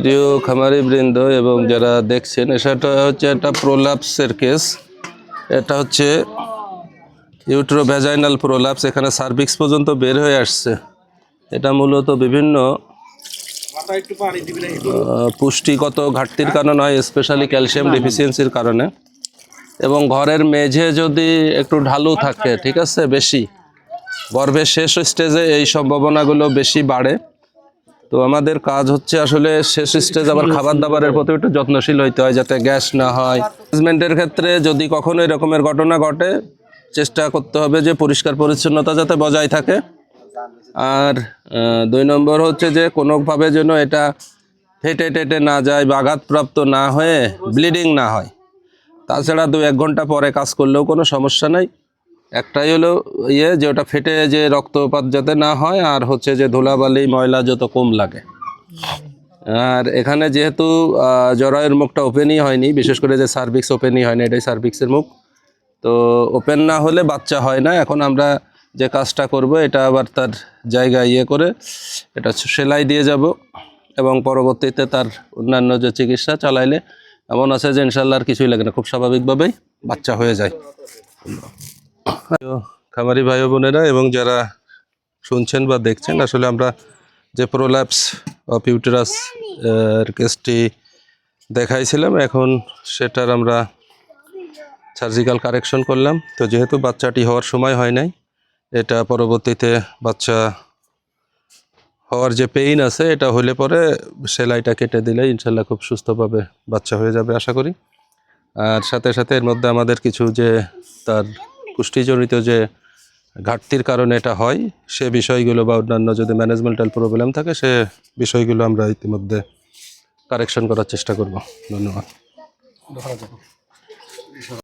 প্রিয় খামারি বৃন্দ এবং যারা দেখছেন, সেটা হচ্ছে একটা প্রোলাপসের কেস। এটা হচ্ছে ইউট্রোভ্যাজাইনাল প্রোলাপস। এখানে সার্ভিক্স পর্যন্ত বের হয়ে আসছে। এটা মূলত বিভিন্ন পুষ্টিগত ঘাটতির কারণে হয়, স্পেশালি ক্যালসিয়াম ডেফিসিয়েন্সির কারণে। এবং ঘরের মেঝে যদি একটু ঢালু থাকে, ঠিক আছে, বেশি গর্ভের শেষ স্টেজে এই সম্ভাবনাগুলো বেশি বাড়ে। তো আমাদের কাজ হচ্ছে আসলে শেষ স্টেজ আবার খাবার দাবারের প্রতি একটু যত্নশীল হইতে হয়, যাতে গ্যাস না হয়। ম্যানেজমেন্টের ক্ষেত্রে যদি কখনো এরকমের ঘটনা ঘটে, চেষ্টা করতে হবে যে পরিষ্কার পরিচ্ছন্নতা যাতে বজায় থাকে। আর 2 নম্বর হচ্ছে যে কোনোভাবে যেন এটা ফেটে টেটে না যায় বা আঘাতপ্রাপ্ত না হয়ে ব্লিডিং না হয়। তাছাড়া 2-1 ঘন্টা পরে কাজ করলেও কোনো সমস্যা নাই। একটাই হলো যে ওটা ফেটে যে রক্তপাত যাতে না হয়, আর হচ্ছে যে ধুলাবালি ময়লা যত কম লাগে। আর এখানে যেহেতু জরায়ুর মুখটা ওপেনই হয়নি, বিশেষ করে যে সার্ভিক্স ওপেনই হয়নি, এটাই সার্ভিক্সের মুখ। তো ওপেন না হলে বাচ্চা হয় না। এখন আমরা যে কাজটা করব, এটা আবার তার জায়গায় করে এটা সেলাই দিয়ে যাব এবং পরবর্তীতে তার অন্যান্য যে চিকিৎসা চালাইলে এমন আছে যে ইনশাল্লাহ আর কিছুই লাগে না, খুব স্বাভাবিকভাবেই বাচ্চা হয়ে যায়। খামারি ভাই বোনেরা এবং যারা শুনছেন বা দেখছেন, আসলে আমরা যে প্রোল্যাপস অফ ইউটেরাস এর কেসটি দেখাইছিলাম, এখন সেটার আমরা সার্জিক্যাল কারেকশন করলাম। তো যেহেতু বাচ্চাটি হওয়ার সময় হয় নাই, এটা পরবর্তীতে বাচ্চা হওয়ার যে পেইন আছে, এটা হলে পরে সেলাইটা কেটে দিলে ইনশাল্লাহ খুব সুস্থভাবে বাচ্চা হয়ে যাবে আশা করি। আর সাথে সাথে এর মধ্যে আমাদের কিছু যে তার পুষ্টিজনিত যে ঘাটতির কারণে এটা হয়, সে বিষয়গুলো বা অন্যান্য যদি ম্যানেজমেন্টাল প্রবলেম থাকে, সে বিষয়গুলো আমরা ইতিমধ্যে কারেকশন করার চেষ্টা করব। ধন্যবাদ।